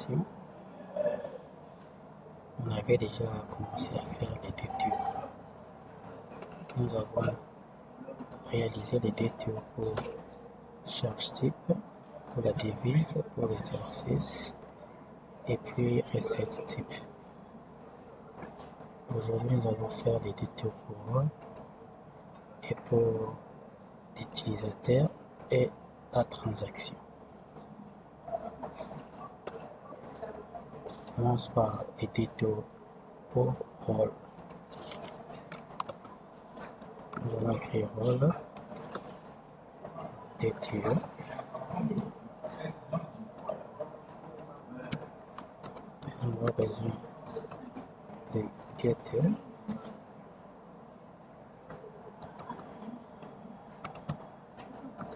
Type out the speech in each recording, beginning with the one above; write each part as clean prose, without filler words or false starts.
présentation, on avait déjà commencé à faire les détours. Nous avons réalisé les détours pour charge type, pour la devise, pour l'exercice et puis recette type. Aujourd'hui, nous allons faire les détours pour rôle et pour l'utilisateur et la transaction. On commence par les détours pour rôle. Nous allons écrire rôle, détour. On aura besoin de getter.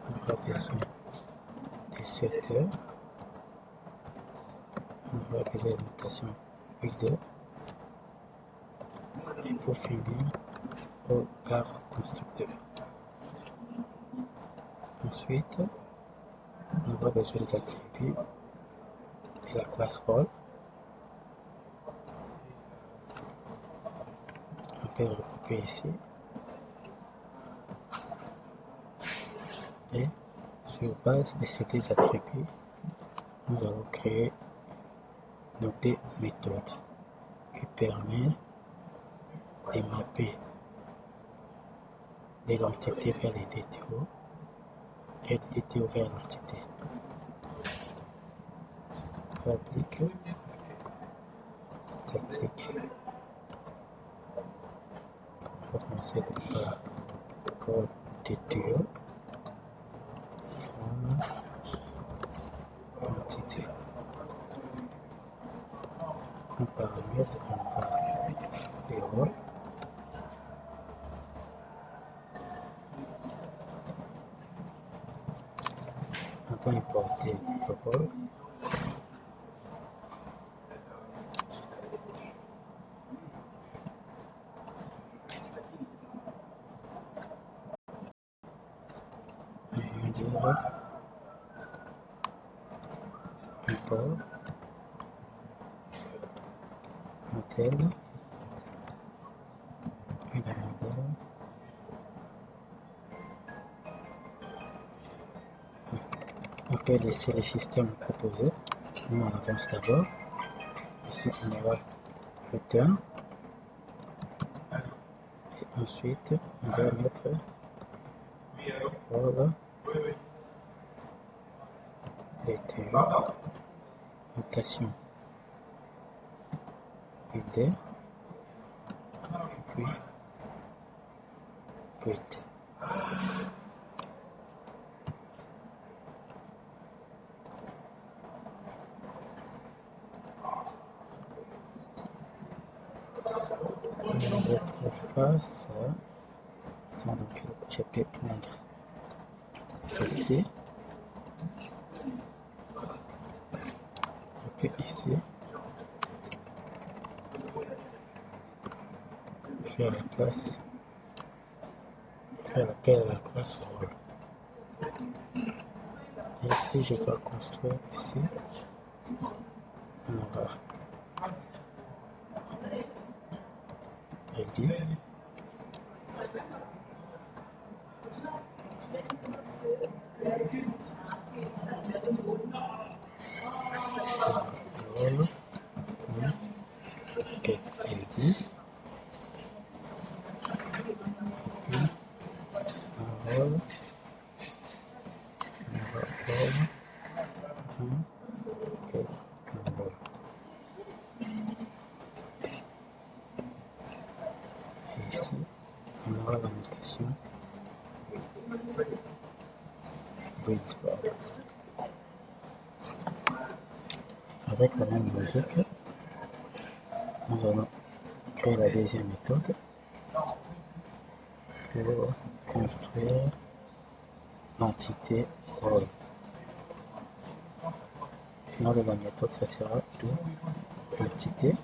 On aura besoin de setter. On aura besoin de notation builder. Et pour finir, au art constructeur. Ensuite, on aura besoin de l'attribut de la classe rôle. On peut le recopier ici. Et sur base de ces deux attributs, nous allons créer nos deux méthodes qui permettent de mapper de l'entité vers les détours et des détours vers l'entité. Public statique. On va commencer par call détour from entité. Comme paramètre, on va les rôles. On peut importer le rôle. On va dire import modèle et le modèle. On peut laisser le système proposer. Nous on avance d'abord. Ici on aura return. Et ensuite on va mettre rôle détour notation builder et puis print. On ne retrouve pas ça. Donc je peux prendre ceci. Je peux ici faire la classe, faire l'appel à la classe rôle. Ici je dois construire ici. On aura ID. Rôle. Get ID. Rôle. Get rôle. Et ici, on aura la notation build. Avec la même logique, nous allons créer la deuxième méthode pour construire l'entité rôle. Le nom de la méthode, ça sera do entité.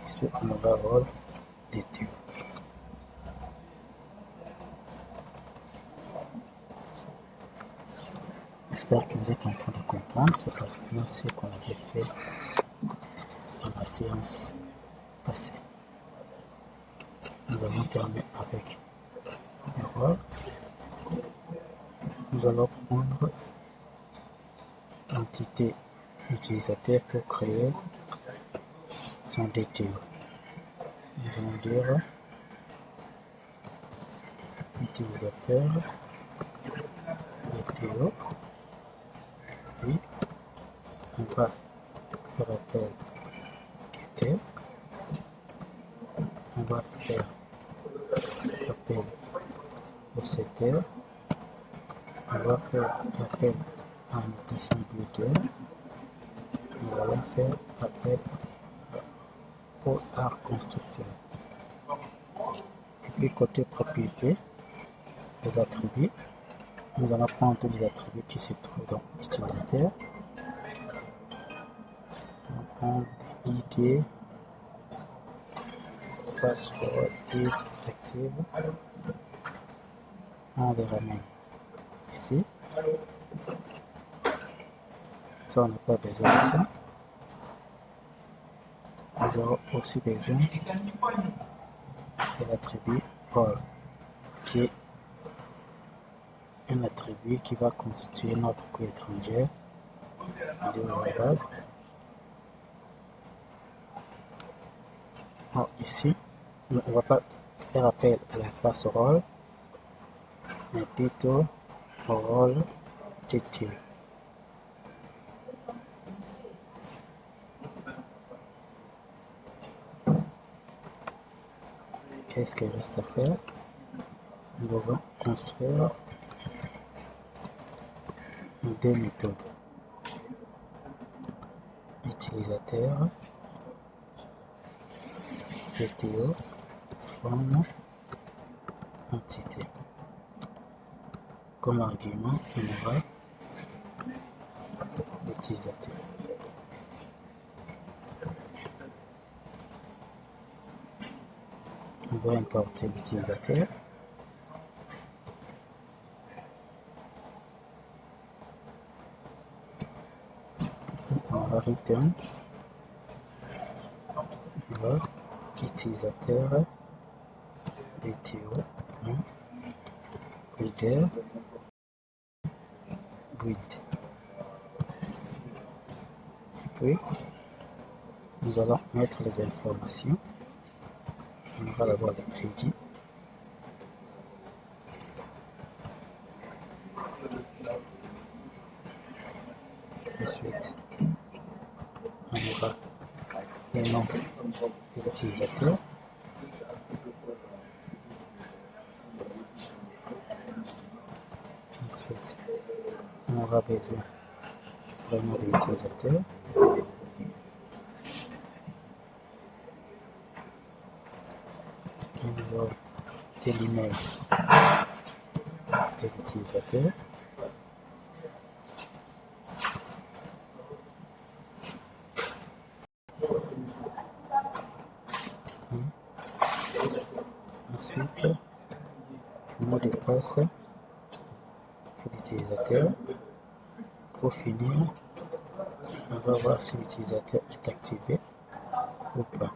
Ici, on aura rôle détour. J'espère que vous êtes en train de comprendre. C'est pratiquement ce qu'on avait fait dans la séance passée. Nous allons terminer avec le rôle. Nous allons prendre l'entité utilisateur pour créer son DTO. Nous allons dire utilisateur DTO. Puis on va faire appel à getter. On va faire appel au setter. On va faire appel à annotation builder. Nous allons faire appel au art constructeur. Et puis côté propriété, les attributs, nous allons prendre tous les attributs qui se trouvent dans l'utilisateur. On va prendre l'id, password is active. On les ramène ici. Ça, on n'a pas besoin de ça. Nous aurons aussi besoin de l'attribut role, qui est un attribut qui va constituer notre clé étrangère de la base. Alors, ici, on ne va pas faire appel à la classe role, mais plutôt au rôle DTO. Qu'est-ce qu'il reste à faire? Nous devons construire deux méthodes. Utilisateur DTO from entité. Comme argument, on aura l'utilisateur. On va importer l'utilisateur. On va return l'utilisateur DTO builder build. Et puis nous allons mettre les informations. On va d'abord les ID. Ensuite, on aura les noms de l'utilisateur. Ensuite, on aura besoin vraiment de l'utilisateur. Nous aurons de l'email de l'utilisateur. Ensuite, le mot de passe de l'utilisateur. Pour finir, on va voir si l'utilisateur est activé ou pas.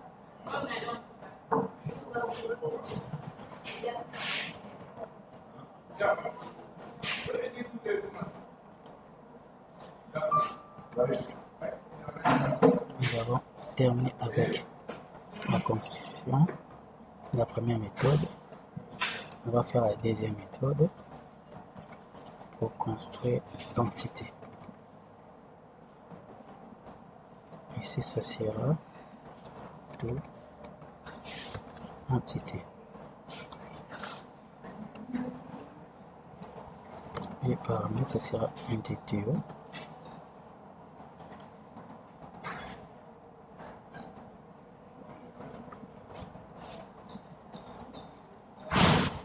Nous avons terminé avec la construction de la première méthode. On va faire la deuxième méthode pour construire l'entité. Ici, ça sera tout entité. Et paramètre, ça sera un DTO.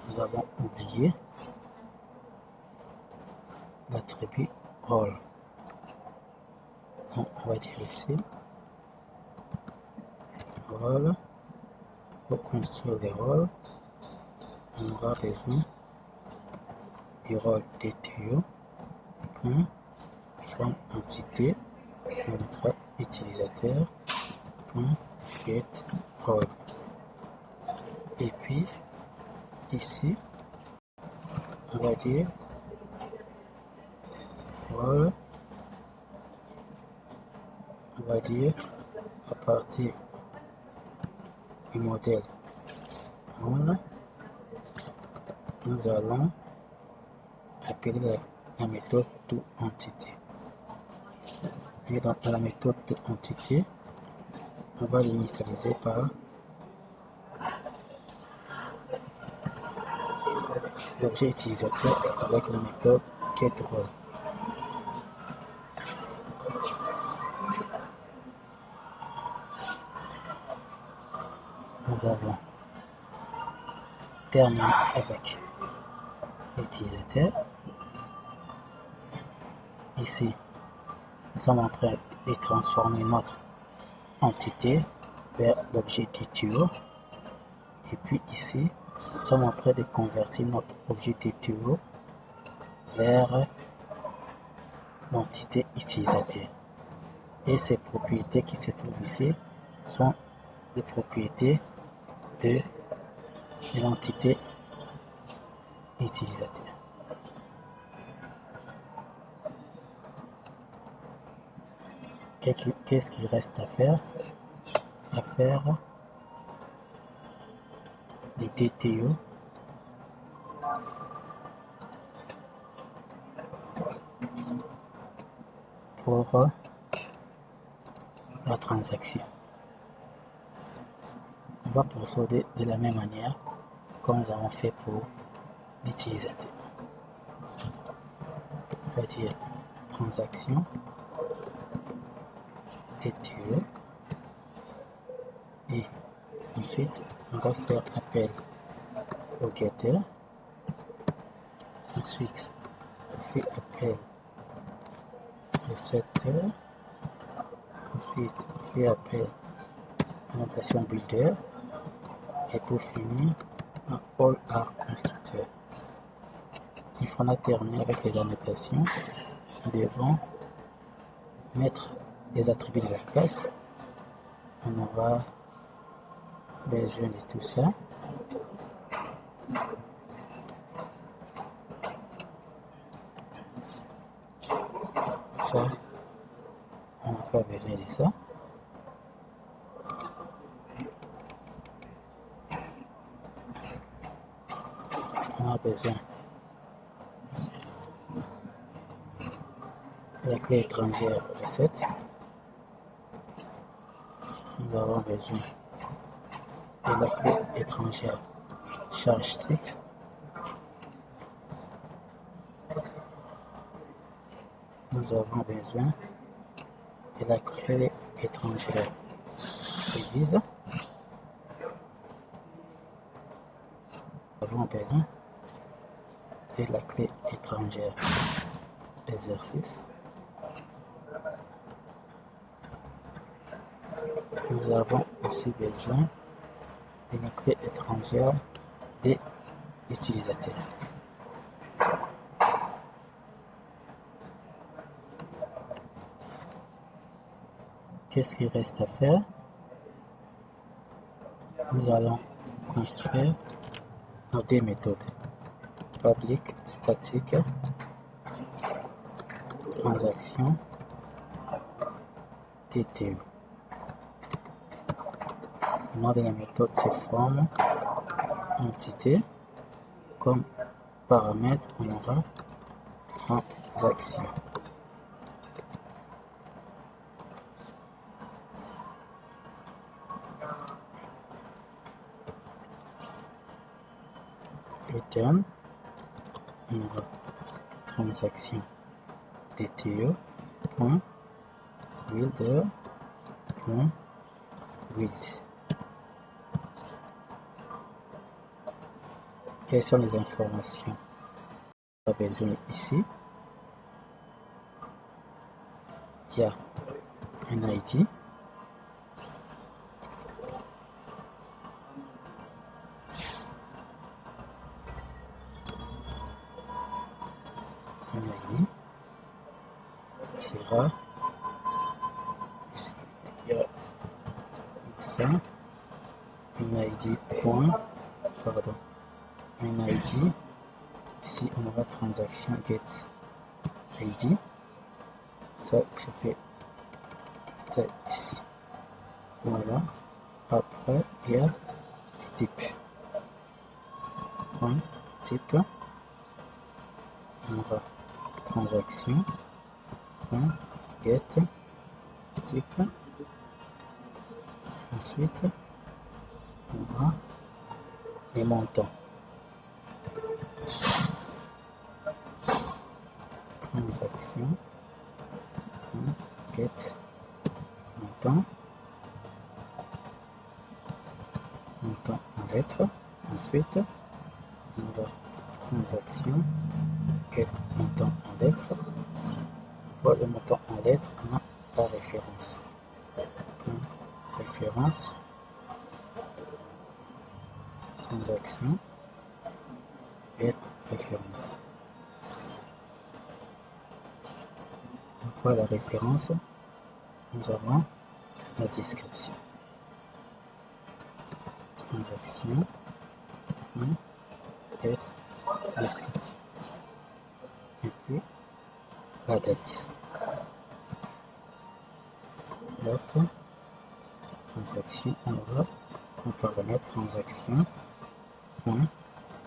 Nous avons oublié l'attribut role. Donc, on va dire ici rôle. Pour construire les rôles, on aura besoin du rôle DTO. from entité, on mettra utilisateur.getRole. Et puis ici, on va dire role, on va dire à partir du modèle role, nous allons appeler la méthode toEntité. Et dans la méthode toEntité, on va l'initialiser par l'objet utilisateur avec la méthode getRole. Nous avons terminé avec l'utilisateur. Ici, nous sommes en train de transformer notre entité vers l'objet DTO. Et puis ici, nous sommes en train de convertir notre objet DTO vers l'entité utilisateur. Et ces propriétés qui se trouvent ici sont les propriétés de l'entité utilisateur. Qu'est-ce qu'il reste à faire? À faire des DTO pour la transaction. On va procéder de la même manière comme nous avons fait pour l'utilisateur. On va dire transaction DTO et ensuite on va faire appel au getter. Ensuite on fait appel au setter. Ensuite on fait appel à l'annotation builder. Et pour finir, un all are constructeur. Une fois qu'on a terminé avec les annotations, nous devons mettre les attributs de la classe. On aura besoin de tout ça. Ça, on n'a pas besoin de ça. On a besoin de la clé étrangère reset. Nous avons besoin de la clé étrangère charge type. Nous avons besoin de la clé étrangère revise. Nous avons besoin de la clé étrangère exercice. Nous avons aussi besoin de la clé étrangère des utilisateurs. Qu'est-ce qu'il reste à faire? Nous allons construire nos deux méthodes. Public statique transaction DTO. Le nom de la méthode se forme entité. Comme paramètre, on aura transaction. Return, on aura transaction DTO point builder point build. Quelles sont les informations qu'on a besoin ici? Il y a un ID, sera ici, il y a ça, un ID point, pardon, un ID. Ici, on aura transaction get ID. Ça, je peux ça ici. Voilà. Après, il y a les types. Point, type. On aura transaction. Point, get type. Ensuite, on aura les montants. Transaction. Point, get montant. Montant en lettres. Ensuite, on va transaction, get montant en lettres. Pour le montant en lettres, on a la référence. Référence, transaction, get référence. Pour la référence, nous avons la description. Transaction, get description. Et puis la date. Date, transaction, on peut remettre transaction,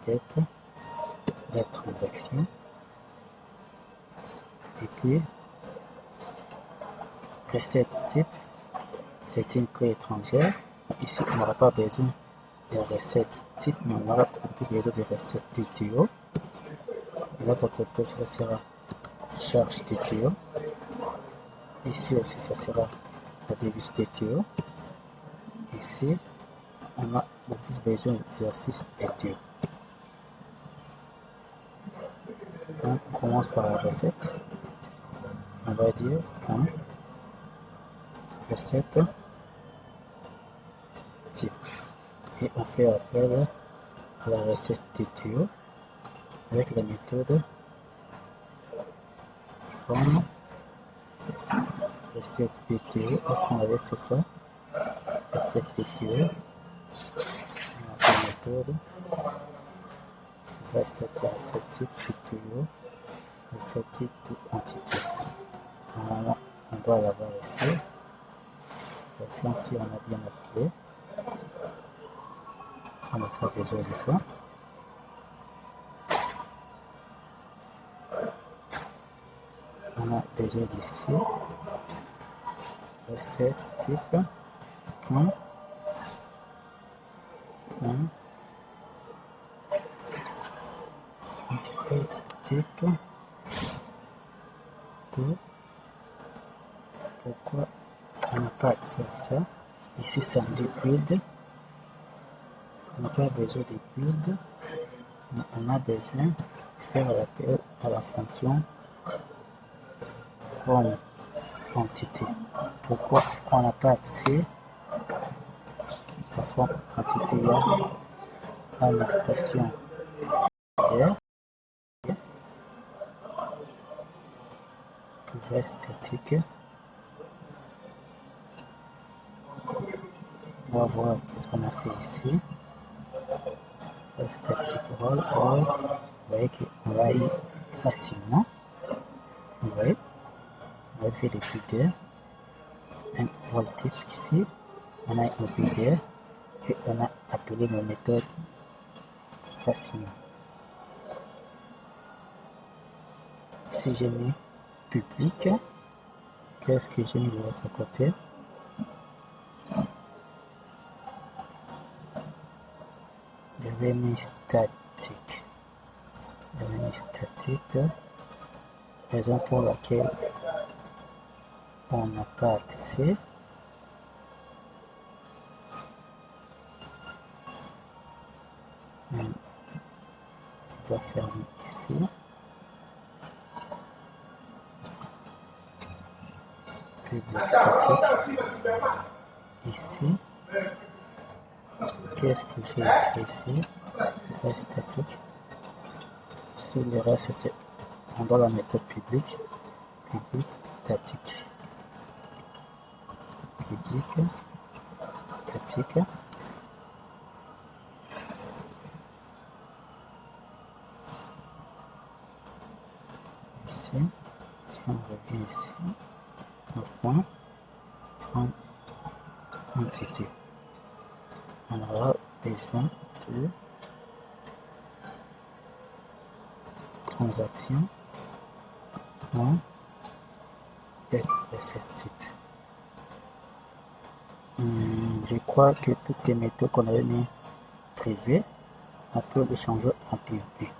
get, date transaction. Et puis recette type, c'est une clé étrangère. Ici, on n'aura pas besoin de recette type, mais on aura plus besoin de recette DTO. Et l'autre côté, ça sera la charge DTO. Ici aussi, ça sera la devise DTO. Ici, on a beaucoup plus besoin d'exercice DTO. On commence par la recette. On va dire point recette type. Et on fait appel à la recette DTO avec la méthode from recette DTO. Est-ce qu'on avait fait ça? Recette DTO. La méthode va stater recette type DTO. Recette type de quantité. Normalement, on doit l'avoir ici. Le fond, si on a bien appelé. On n'a pas besoin de ça. On a besoin d'ici. Recette type. Point. Recette type. De. Pourquoi on n'a pas accès à ça? Ici, c'est un build. On n'a pas besoin de build, mais on a besoin de faire l'appel à la fonction from entité. Pourquoi on n'a pas accès à la forme entité? Il y a la station pour statique. On va voir qu'est-ce qu'on a fait ici. Static roll, vous voyez qu'on l'a eu facilement. Vous voyez, on a fait des builders, un roll type ici, on a un builder et on a appelé nos méthodes facilement. Si j'ai mis public, qu'est-ce que j'ai mis de l'autre côté? J'avais mis statique. Raison pour laquelle on n'a pas accès. On doit fermer ici. Public statique. Ici. Qu'est-ce que j'ai écrit ici? Reste statique. Si le reste, c'est on doit la méthode publique. public statique, public statique. Ici, si on revient ici, au point, from entité, on aura besoin de transaction en ce type. Je crois que toutes les méthodes qu'on avait mis privées, on peut les changer en public.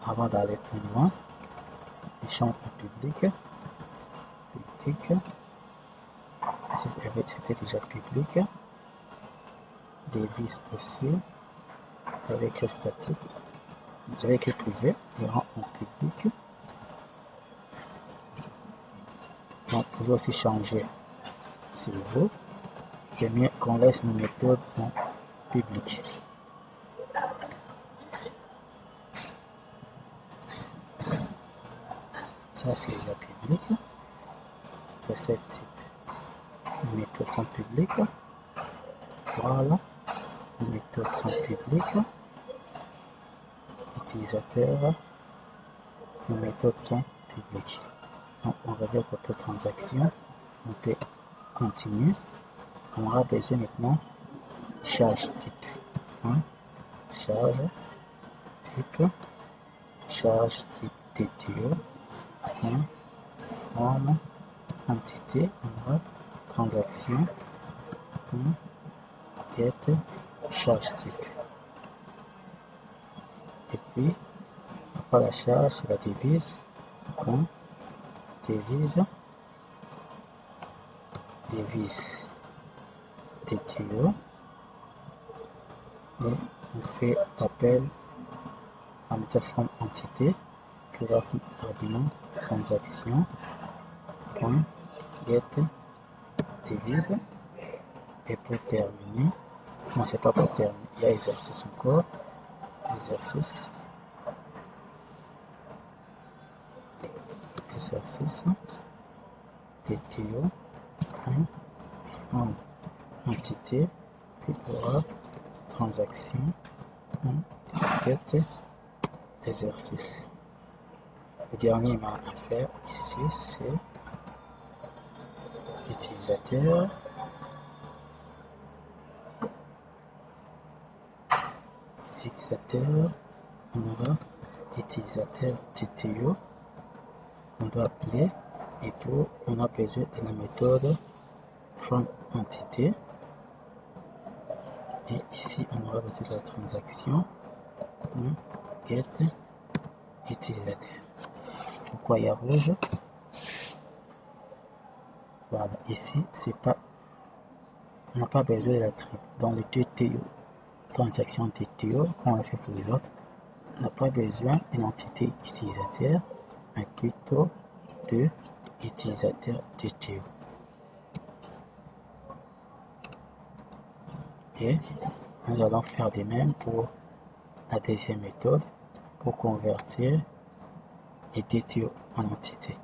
Avant d'aller plus loin, échange en public, si c'était déjà public, device aussi, avec les statiques, avec les privés, et rend en public. Donc, vous pouvez aussi changer s'il veut. C'est mieux qu'on laisse nos méthodes en public. Ça, c'est déjà public. Recette type. Les méthodes sont publiques. Voilà. Les méthodes sont publiques. Utilisateurs. Les méthodes sont publiques. Donc, on revient à notre transaction. On peut continuer. On aura besoin maintenant de charge type. Charge type DTO. Forme entité, on aura transaction, get charge type. Et puis, après la charge, la devise, devise DTO, et on fait appel à notre forme entité qui aura comme argument transaction get devise, et pour terminer, non, c'est pas pour terminer, il y a exercice encore, exercice DTO forme entité, puis aura transaction get exercice. Le dernier m'a à faire ici, c'est utilisateur, on aura utilisateur DTO qu'on doit appeler, et pour on a besoin de la méthode from entité, et ici on aura besoin de la transaction get utilisateur. Pourquoi il y a rouge? Voilà, ici c'est pas, on n'a pas besoin de la triple. Dans le DTO, transaction DTO, comme on l'a fait pour les autres, on n'a pas besoin d'une entité utilisateur, mais plutôt de utilisateur DTO. Et nous allons faire de même pour la deuxième méthode, pour convertir les DTO en entité.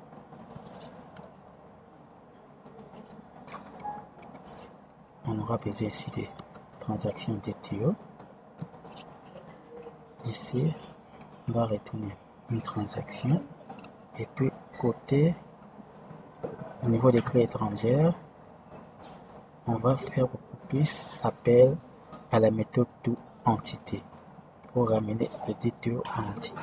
On aura besoin ici des transactions DTO. Ici, on va retourner une transaction, et puis côté, au niveau des clés étrangères, on va faire beaucoup plus appel à la méthode toEntité pour ramener le DTO en entité.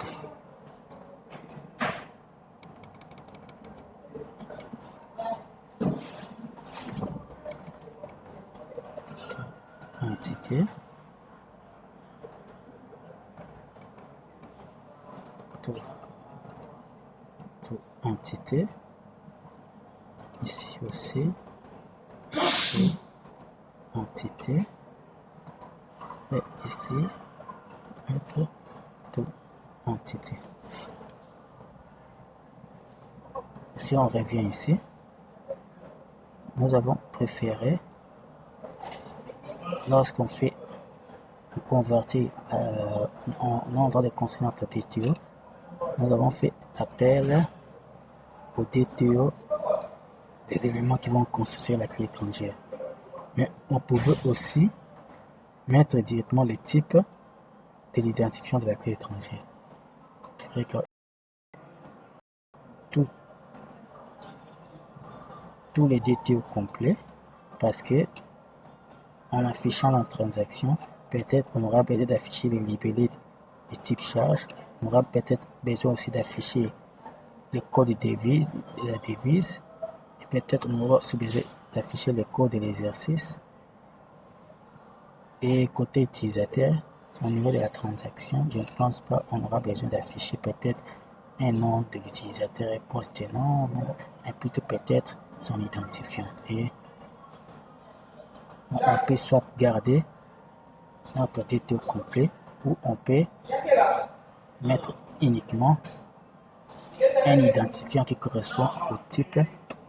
Entité, toEntité, ici aussi, entité, et ici, mettre toEntité. Si on revient ici, nous avons préféré, lorsqu'on fait convertir en ordre de construire notre DTO, nous avons fait appel au DTO des éléments qui vont constituer la clé étrangère. Mais on pouvait aussi mettre directement le type de l'identifiant de la clé étrangère. Il faudrait que tous les DTO complets, parce que en affichant la transaction, peut-être on aura besoin d'afficher les libellés du type charge, on aura peut-être besoin aussi d'afficher le code de la devise, et peut-être on aura aussi besoin d'afficher le code de l'exercice. Et côté utilisateur, au niveau de la transaction, je ne pense pas qu'on aura besoin d'afficher peut-être un nom de l'utilisateur et post-nom, mais plutôt peut-être son identifiant. Et on peut soit garder notre DTO complet ou on peut mettre uniquement un identifiant qui correspond au type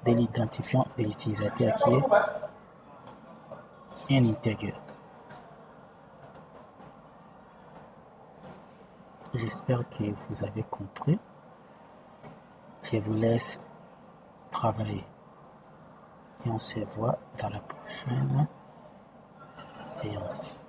de l'identifiant de l'utilisateur qui est un integer. J'espère que vous avez compris. Je vous laisse travailler et on se voit dans la prochaine séance.